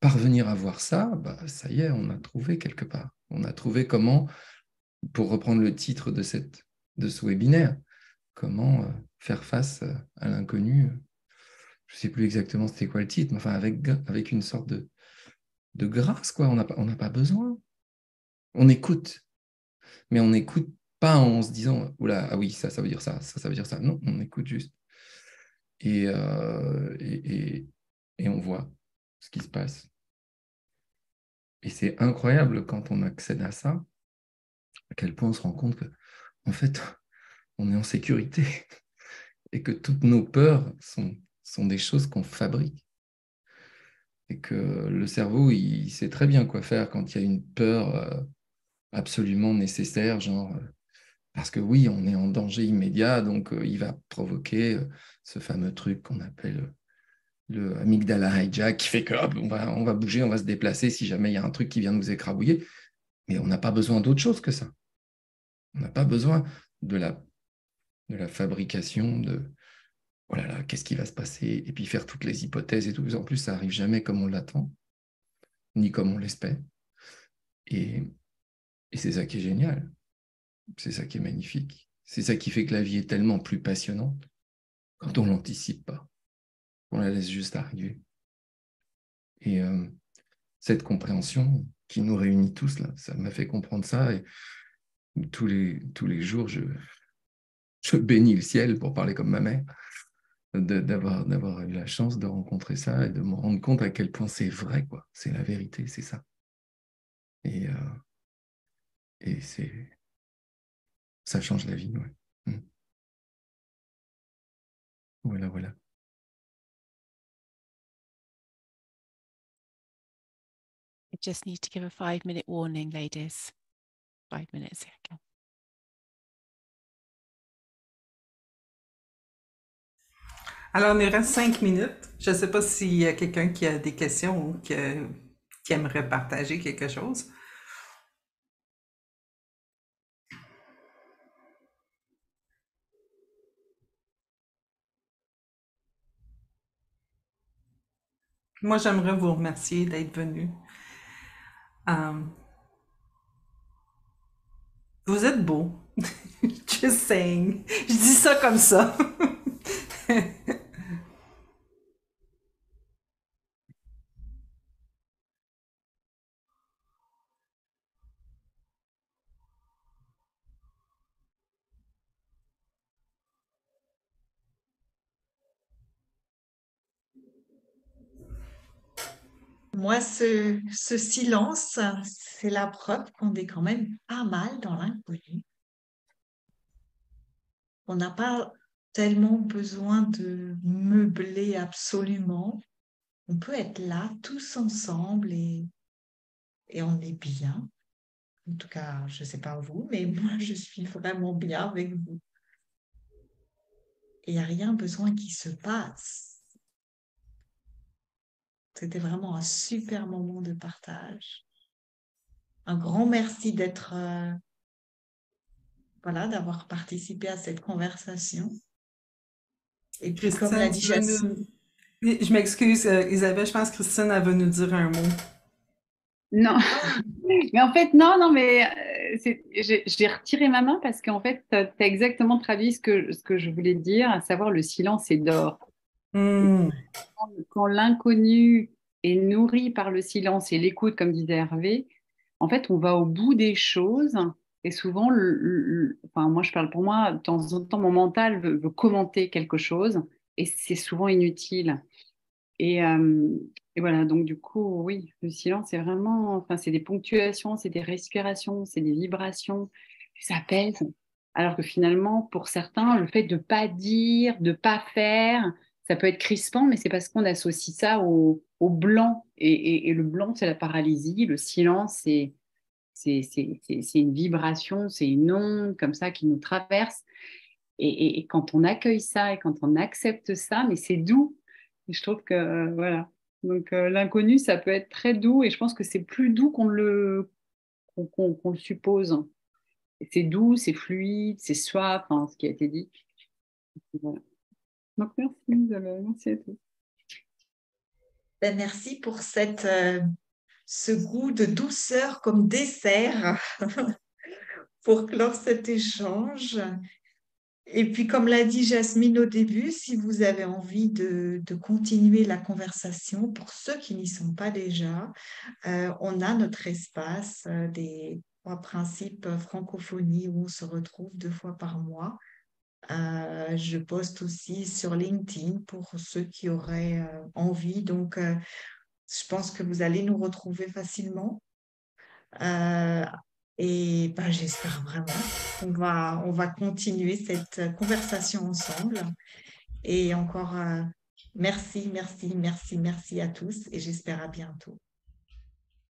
parvenir à voir ça, bah, ça y est, on a trouvé quelque part. On a trouvé comment, pour reprendre le titre de ce webinaire, comment faire face à l'inconnu. Je ne sais plus exactement c'était quoi le titre, mais enfin avec une sorte de grâce, quoi. On n'a pas besoin. On écoute, mais on n'écoute pas en se disant, oula, ah oui, ça veut dire ça, ça veut dire ça. Non, on écoute juste. Et, euh, et, et, et on voit ce qui se passe. Et c'est incroyable quand on accède à ça, à quel point on se rend compte que, en fait, on est en sécurité et que toutes nos peurs sont des choses qu'on fabrique. Et que le cerveau, il sait très bien quoi faire quand il y a une peur absolument nécessaire, genre, parce que oui, on est en danger immédiat, donc il va provoquer ce fameux truc qu'on appelle le amygdala hijack, qui fait que hop, on va bouger, on va se déplacer si jamais il y a un truc qui vient nous écrabouiller. Mais on n'a pas besoin d'autre chose que ça. On n'a pas besoin de la fabrication de oh là là, qu'est-ce qui va se passer, et puis faire toutes les hypothèses et tout. En plus, ça n'arrive jamais comme on l'attend, ni comme on l'espère. Et, et c'est ça qui est génial. C'est ça qui est magnifique. C'est ça qui fait que la vie est tellement plus passionnante quand on ne l'anticipe pas. On la laisse juste arriver. Et cette compréhension qui nous réunit tous, là, ça m'a fait comprendre ça. Et tous les jours, je bénis le ciel, pour parler comme ma mère, d'avoir eu la chance de rencontrer ça et de me rendre compte à quel point c'est vrai, quoi. C'est la vérité, c'est ça. Et, et ça change la vie, ouais. Voilà, voilà. I just need to give a 5-minute warning, ladies. 5 minutes. Okay. Alors, il nous reste 5 minutes. Je ne sais pas s'il y a quelqu'un qui a des questions ou qui aimerait partager quelque chose. Moi, j'aimerais vous remercier d'être venu. Vous êtes beau. Just saying. Je dis ça comme ça. Moi, ce silence, c'est la preuve qu'on est quand même pas mal dans l'inconnu. On n'a pas tellement besoin de meubler absolument. On peut être là tous ensemble et on est bien. En tout cas, je ne sais pas vous, mais moi, je suis vraiment bien avec vous. Et il n'y a rien besoin qui se passe. C'était vraiment un super moment de partage. Un grand merci d'avoir participé à cette conversation. Et puis, comme l'a Christine, dit tu veux Jasmine, Je m'excuse, Isabelle, je pense que Christine, elle veut nous dire un mot. Non, mais en fait, non, mais j'ai retiré ma main parce qu'en fait, tu as exactement traduit ce que je voulais dire, à savoir le silence est d'or. Et Hmm. quand l'inconnu est nourri par le silence et l'écoute, comme disait Hervé, en fait, on va au bout des choses. Et souvent, enfin, moi, je parle pour moi, de temps en temps, mon mental veut commenter quelque chose et c'est souvent inutile. Et, euh, et voilà, donc du coup, oui, le silence, c'est vraiment, enfin, c'est des ponctuations, c'est des respirations, c'est des vibrations, ça pèse. Alors que finalement, pour certains, le fait de pas dire, de pas faire, ça peut être crispant, mais c'est parce qu'on associe ça au blanc. Et le blanc, c'est la paralysie. Le silence, c'est une vibration, c'est une onde comme ça qui nous traverse. Et quand on accueille ça et quand on accepte ça, mais c'est doux. Et je trouve que, voilà. Donc, l'inconnu, ça peut être très doux et je pense que c'est plus doux qu'on le suppose. Et c'est doux, c'est fluide, c'est suave, enfin, ce qui a été dit. Voilà. Donc, merci, Isabelle. Merci à tous. merci pour ce goût de douceur comme dessert pour clore cet échange. Et puis, comme l'a dit Jasmine au début, si vous avez envie de continuer la conversation, pour ceux qui n'y sont pas déjà, on a notre espace des 3 principes francophonie où on se retrouve 2 fois par mois. Je poste aussi sur LinkedIn pour ceux qui auraient envie. Donc, je pense que vous allez nous retrouver facilement. Euh, et ben, j'espère vraiment on va continuer cette conversation ensemble. Et encore, merci, merci, merci, merci à tous et j'espère à bientôt.